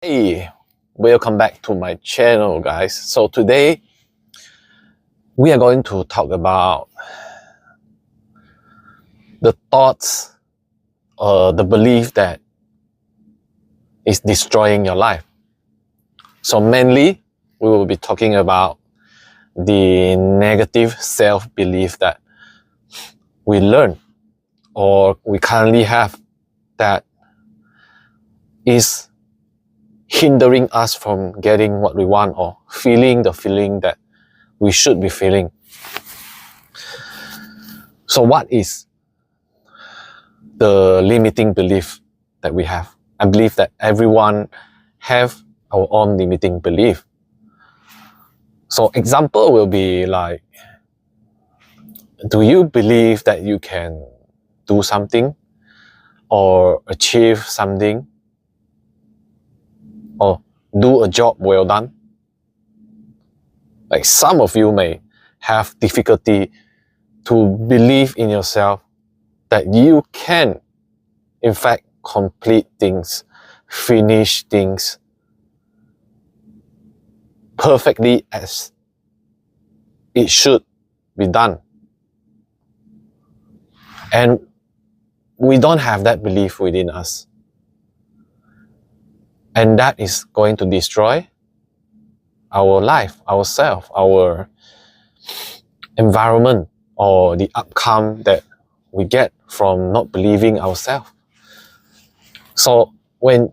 Hey, welcome back to my channel, guys. So today we are going to talk about the thoughts, the belief that is destroying your life. So mainly we will be talking about the negative self-belief that we learn or we currently have that is hindering us from getting what we want or feeling the feeling that we should be feeling. So what is the limiting belief that we have? I believe that everyone have our own limiting belief. So example will be like, do you believe that you can do something or achieve something or do a job well done? Like some of you may have difficulty to believe in yourself that you can in fact complete things, finish things perfectly as it should be done. And we don't have that belief within us. And that is going to destroy our life, ourselves, our environment, or the outcome that we get from not believing ourselves. So when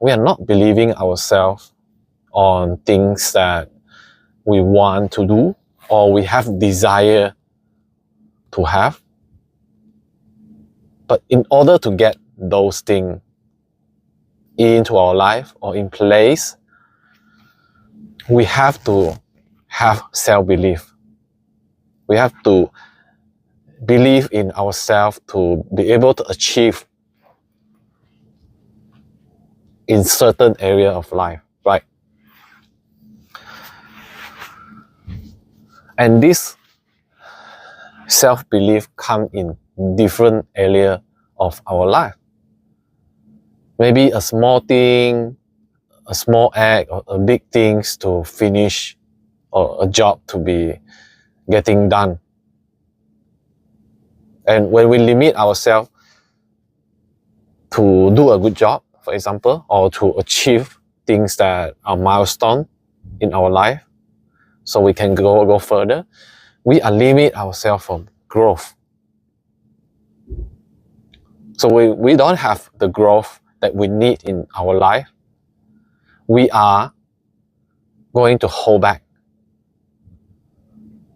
we are not believing ourselves on things that we want to do or we have desire to have, but in order to get those things into our life or in place, we have to have self-belief. We have to believe in ourselves to be able to achieve in certain area of life, right? And this self-belief comes in different area of our life. Maybe a small thing, a small act, or a big things to finish, or a job to be getting done. And when we limit ourselves to do a good job, for example, or to achieve things that are milestone in our life, so we can go further, we are limit ourselves from growth. So we don't have the growth that we need in our life. We are going to hold back.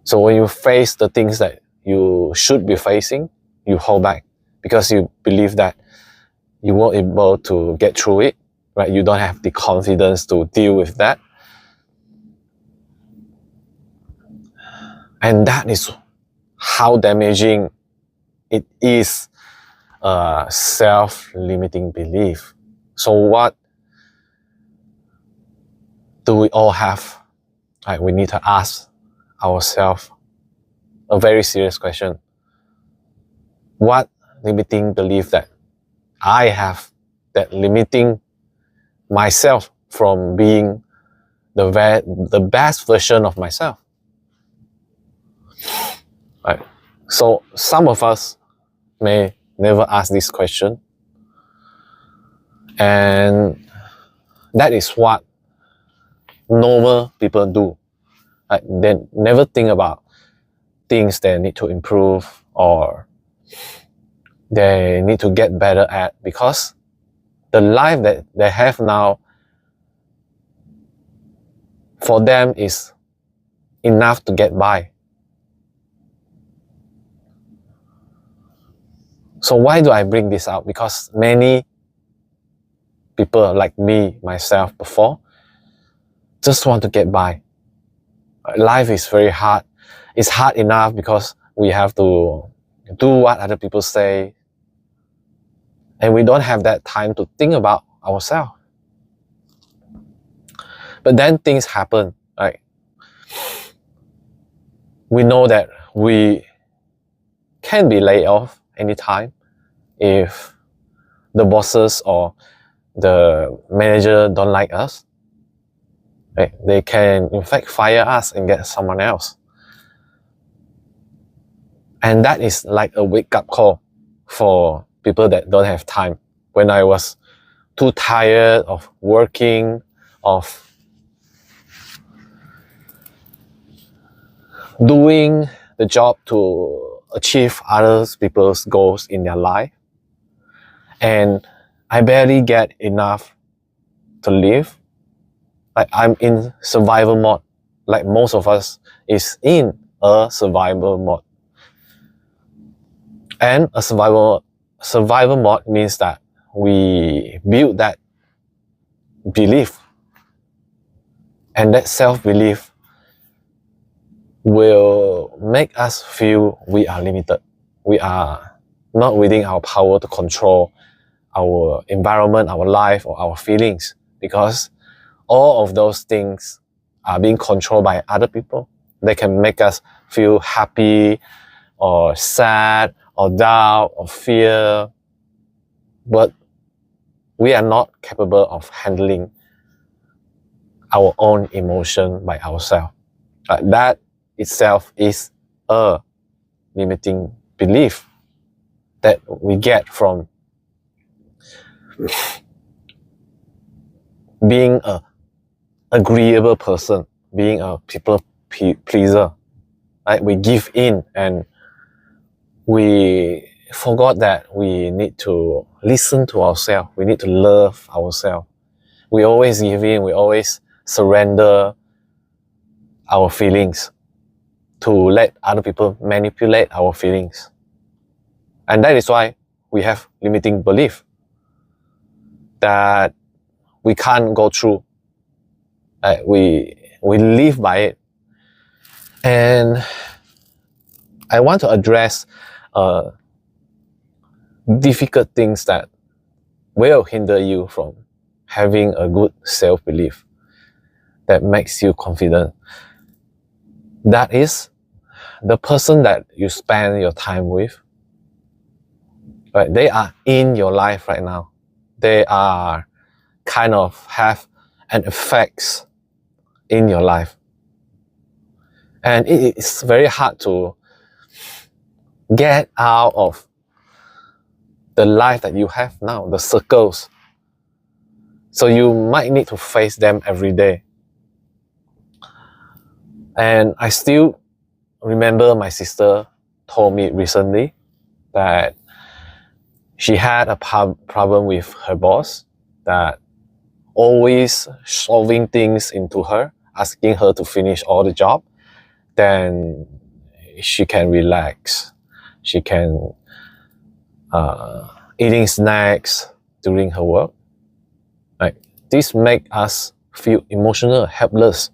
So when you face the things that you should be facing, you hold back because you believe that you won't be able to get through it, right? You don't have the confidence to deal with that. And that is how damaging it is, a self-limiting belief. So what do we all have? Right, we need to ask ourselves a very serious question. What limiting belief that I have that limiting myself from being the best version of myself? Right. So some of us may never ask this question, and that is what normal people do. Right? They never think about things they need to improve or they need to get better at, because the life that they have now for them is enough to get by. So why do I bring this out? Because many people like me, myself before, just want to get by. Life is very hard. It's hard enough because we have to do what other people say, and we don't have that time to think about ourselves. But then things happen, right? We know that we can be laid off anytime if the bosses or the manager don't like us, right? They can in fact fire us and get someone else. And that is like a wake-up call for people that don't have time. When I was too tired of working, of doing the job to achieve other people's goals in their life, and I barely get enough to live. Like I'm in survival mode, like most of us is in a survival mode. And a survival mode means that we build that belief, and that self-belief will make us feel we are limited. We are not within our power to control our environment, our life, or our feelings, because all of those things are being controlled by other people. They can make us feel happy or sad or doubt or fear, but we are not capable of handling our own emotion by ourselves. That itself is a limiting belief that we get from being an agreeable person, being a people pleaser. Right? We give in and we forgot that we need to listen to ourselves. We need to love ourselves. We always give in, we always surrender our feelings to let other people manipulate our feelings. And that is why we have limiting belief that we can't go through. We live by it. And I want to address difficult things that will hinder you from having a good self-belief that makes you confident. That is the person that you spend your time with. Right? They are in your life right now. They are kind of have an effect in your life. And it is very hard to get out of the life that you have now, the circles. So you might need to face them every day. And I still remember my sister told me recently that she had a problem with her boss that always shoving things into her, asking her to finish all the job. Then she can relax. She can eating snacks during her work. Like this make us feel emotional, helpless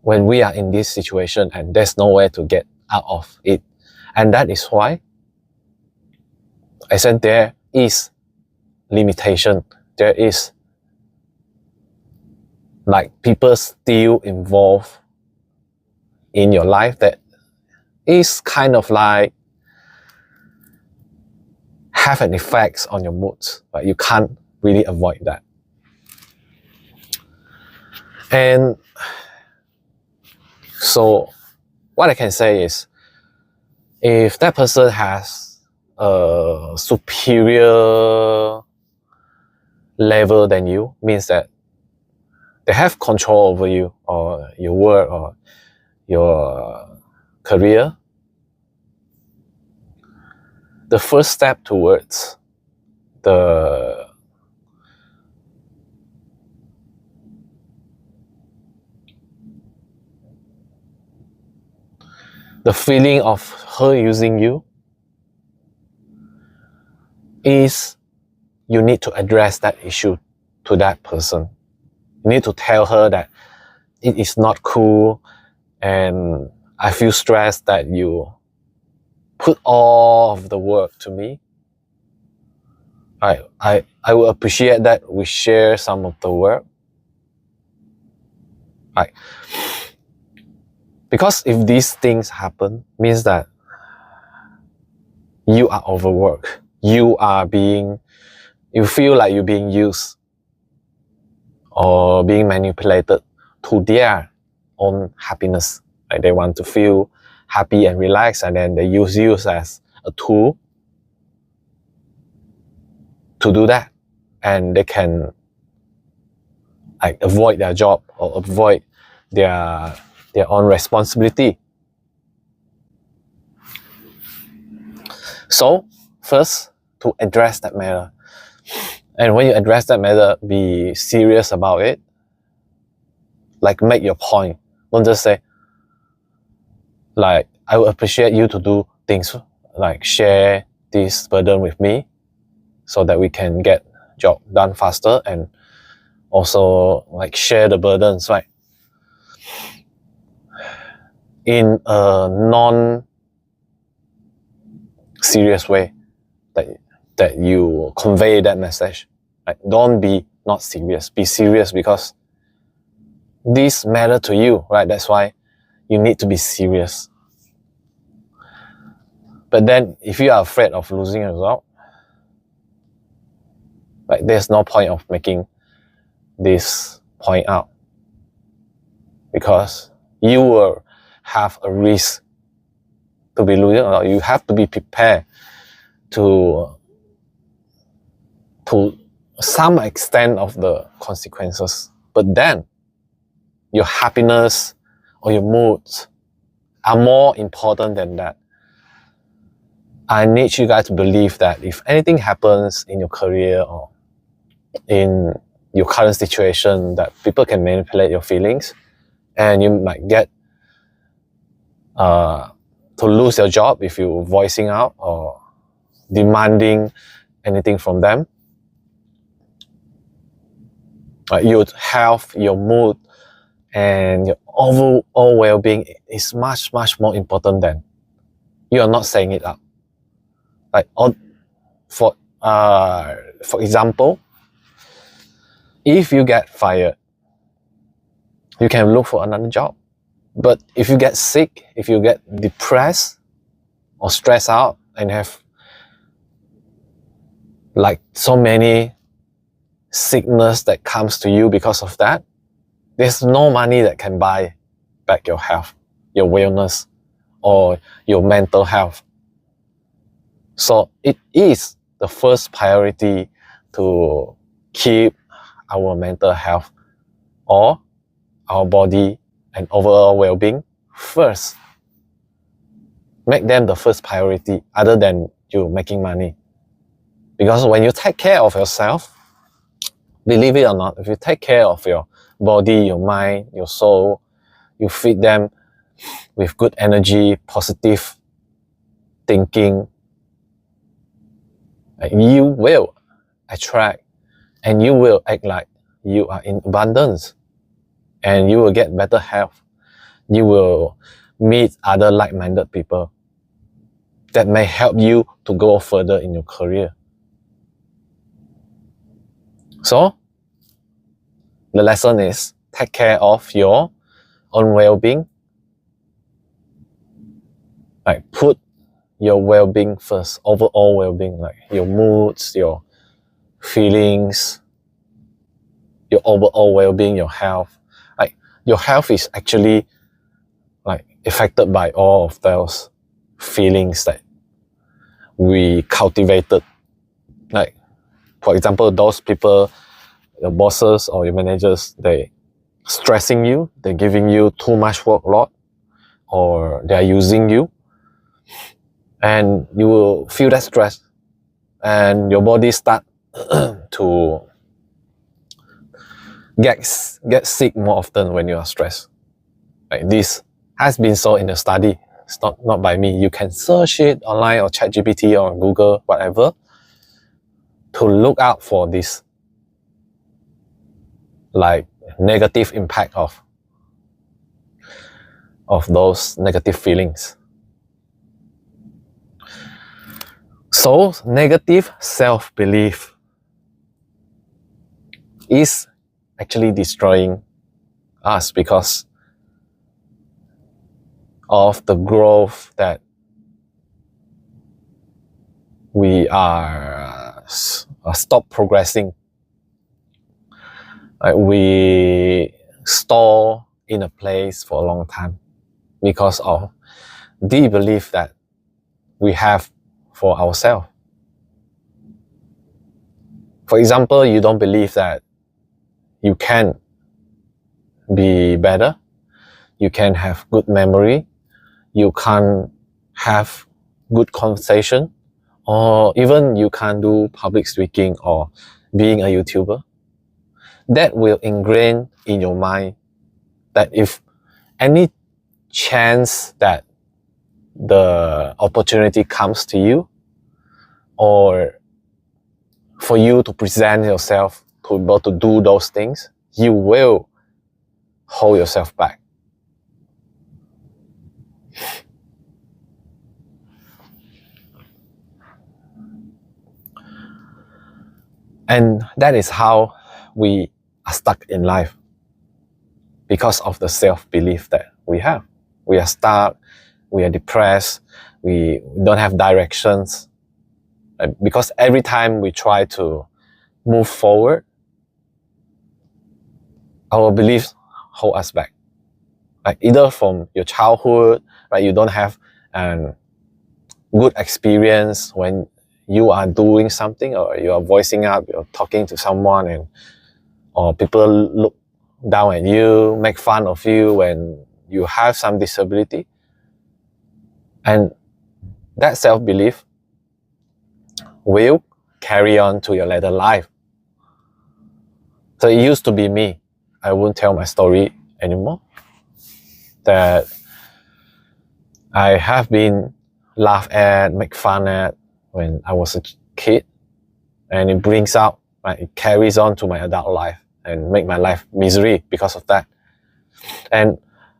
when we are in this situation and there's nowhere to get out of it. And that is why I said there is limitation. There is like people still involved in your life that is kind of like have an effect on your moods, but you can't really avoid that. And so what I can say is, if that person has a superior level than you, means that they have control over you or your work or your career, the first step towards the feeling of her using you is you need to address that issue to that person. You need to tell her that it is not cool and I feel stressed that you put all of the work to me. I will appreciate that we share some of the work. Right? Because if these things happen, means that you are overworked. You are being You feel like you're being used or being manipulated to their own happiness. Like they want to feel happy and relaxed, and then they use you as a tool to do that. And they can like avoid their job or avoid their own responsibility. So first, to address that matter. And when you address that matter, be serious about it. Like make your point. Don't just say, like, I would appreciate you to do things like share this burden with me so that we can get job done faster, and also like share the burdens, right? In a non-serious way, that you convey that message. Like, don't be not serious. Be serious because this matter to you, right? That's why you need to be serious. But then if you are afraid of losing a result, like there's no point of making this point out, because you will have a risk to be losing, or you have to be prepared to some extent of the consequences. But then your happiness or your moods are more important than that. I need you guys to believe that if anything happens in your career or in your current situation, that people can manipulate your feelings, and you might get to lose your job if you're voicing out or demanding anything from them. Your health, your mood, and your overall well-being is much, much more important than you are not saying it out. Like, for example, if you get fired, you can look for another job. But if you get sick, if you get depressed or stressed out and have like so many sickness that comes to you because of that, there's no money that can buy back your health, your wellness, or your mental health. So it is the first priority to keep our mental health or our body and overall well-being first. Make them the first priority other than you making money. Because when you take care of yourself, believe it or not, if you take care of your body, your mind, your soul, you feed them with good energy, positive thinking, you will attract and you will act like you are in abundance, and you will get better health. You will meet other like-minded people that may help you to go further in your career. So the lesson is take care of your own well-being. Like, put your well-being first, overall well-being, like your moods, your feelings, your overall well-being, your health. Like, your health is actually like affected by all of those feelings that we cultivated. Like, for example, those people, your bosses or your managers, they stressing you, they're giving you too much workload, or they're using you, and you will feel that stress, and your body start to get sick more often when you are stressed. Like, this has been so in the study. It's not by me. You can search it online or ChatGPT or Google, whatever, to look out for this like negative impact of those negative feelings. So negative self-belief is actually destroying us because of the growth that we are stop progressing. We store in a place for a long time because of the belief that we have for ourselves. For example, you don't believe that you can be better, you can have good memory, you can have good conversation, or even you can do public speaking or being a YouTuber. That will ingrain in your mind that if any chance that the opportunity comes to you, or for you to present yourself to be able to do those things, you will hold yourself back. And that is how we are stuck in life, because of the self-belief that we have. We are stuck, we are depressed, we don't have directions. Because every time we try to move forward, our beliefs hold us back. Like either from your childhood, right? You don't have a good experience when you are doing something, or you are voicing up, you're talking to someone, or people look down at you, make fun of you when you have some disability. And that self-belief will carry on to your later life. So it used to be me. I won't tell my story anymore. That I have been laughed at, make fun at when I was a kid, and it brings out, right, it carries on to my adult life and make my life misery because of that. And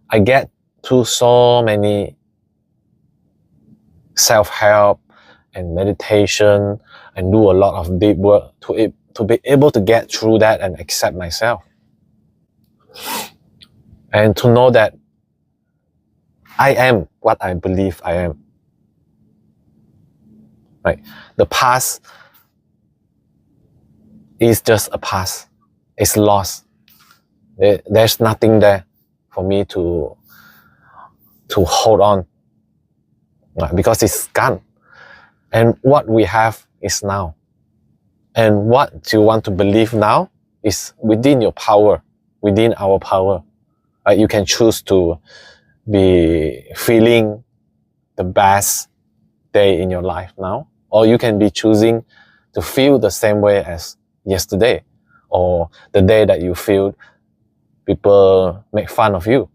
I get to so many self-help and meditation and do a lot of deep work to be able to get through that and accept myself. And to know that I am what I believe I am. Right? The past is just a past. It's lost. There's nothing there for me to hold on, right? Because it's gone. And what we have is now. And what you want to believe now is within your power, within our power. Right? You can choose to be feeling the best day in your life now, or you can be choosing to feel the same way as yesterday, or the day that you feel people make fun of you.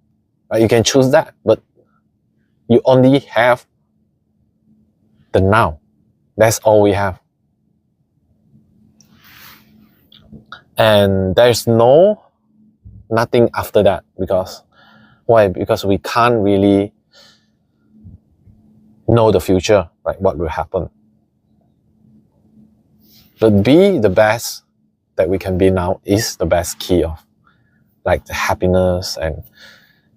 Right? You can choose that, but you only have the now. That's all we have. And there's nothing after that. Because why? Because we can't really know the future, right? What will happen. But be the best that we can be now is the best key of like the happiness, and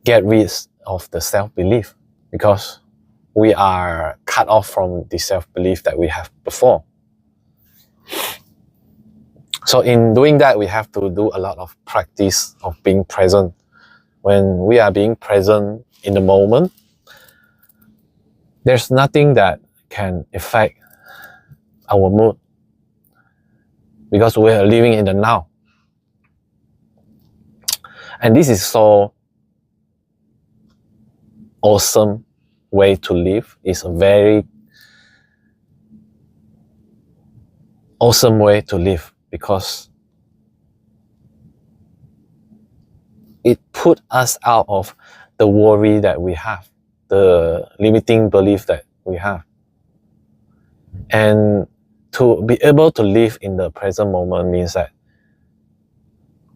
get rid of the self-belief, because we are cut off from the self-belief that we have before. So in doing that, we have to do a lot of practice of being present. When we are being present in the moment, there's nothing that can affect our mood, because we are living in the now. And this is so awesome way to live. It's a very awesome way to live, because it put us out of the worry that we have, the limiting belief that we have. And to be able to live in the present moment means that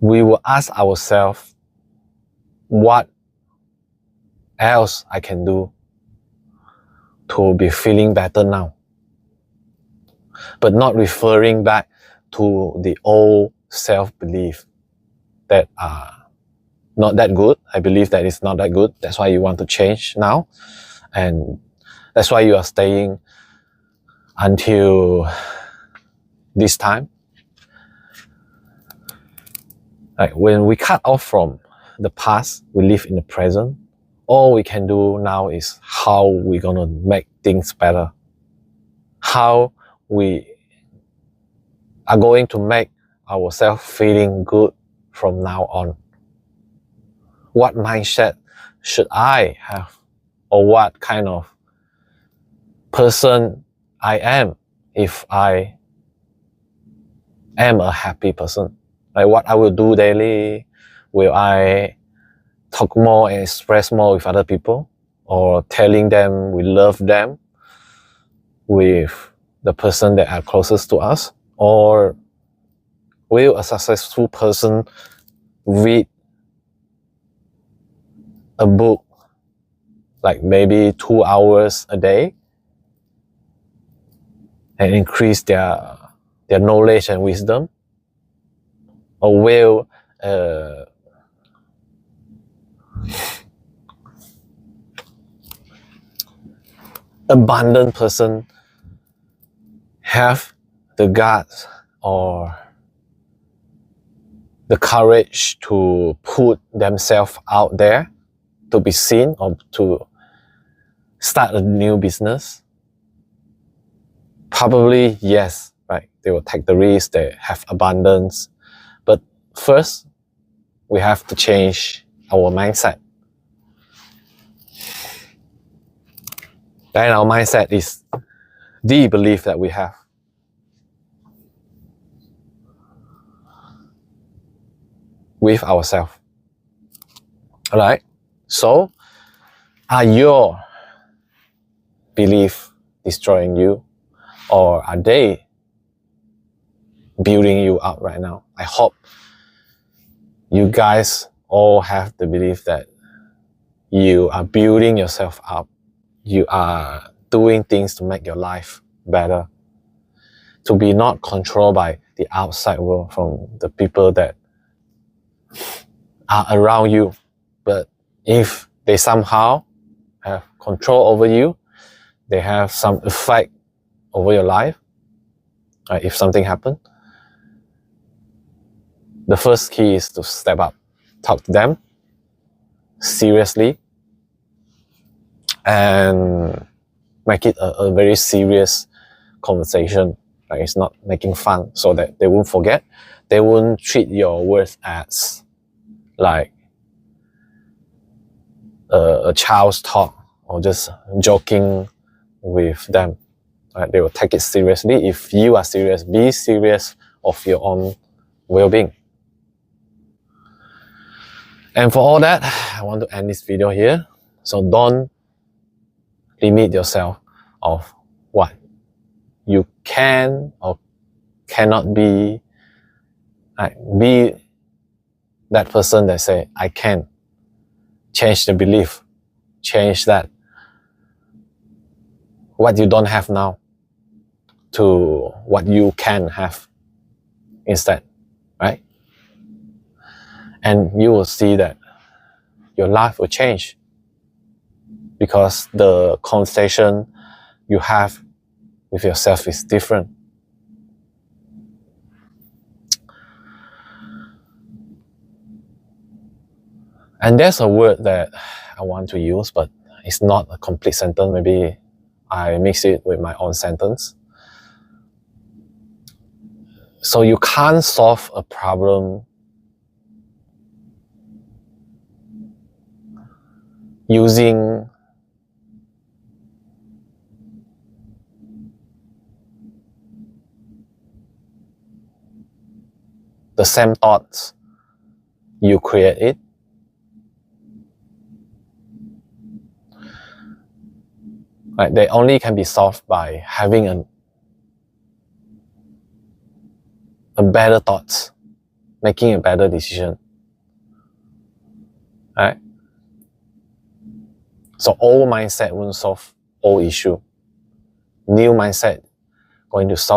we will ask ourselves, what else I can do to be feeling better now? But not referring back to the old self-belief that are not that good. I believe that it's not that good. That's why you want to change now. And that's why you are staying until this time. Like when we cut off from the past, we live in the present. All we can do now is how we're gonna make things better. How we are going to make ourselves feeling good from now on. What mindset should I have? Or what kind of person I am if I am a happy person? Like what I will do daily, will I talk more and express more with other people, or telling them we love them with the person that are closest to us? Or will a successful person read a book like maybe 2 hours a day and increase their knowledge and wisdom? Or will abundant person have the guts or the courage to put themselves out there to be seen or to start a new business? Probably yes, right? They will take the risk, they have abundance. But first, we have to change our mindset. And our mindset is the belief that we have. With ourselves. Alright? So, are your beliefs destroying you, or are they building you up right now? I hope you guys all have the belief that you are building yourself up. You are doing things to make your life better. To be not controlled by the outside world, from the people that are around you. But if they somehow have control over you, they have some effect over your life, if something happens, the first key is to step up, talk to them seriously, and make it a very serious conversation. Like it's not making fun, so that they won't forget. They won't treat your words as like a child's talk or just joking with them. Right? They will take it seriously. If you are serious, be serious of your own well-being. And for all that, I want to end this video here. So don't limit yourself of what you can or cannot be. Be that person that say, I can. Change the belief. Change that. What you don't have now to what you can have instead. Right? And you will see that your life will change, because the conversation you have with yourself is different. And there's a word that I want to use, but it's not a complete sentence. Maybe I mix it with my own sentence. So you can't solve a problem using the same thoughts you create it. Right? They only can be solved by having a better thoughts, making a better decision. Right? So old mindset won't solve old issue. New mindset going to solve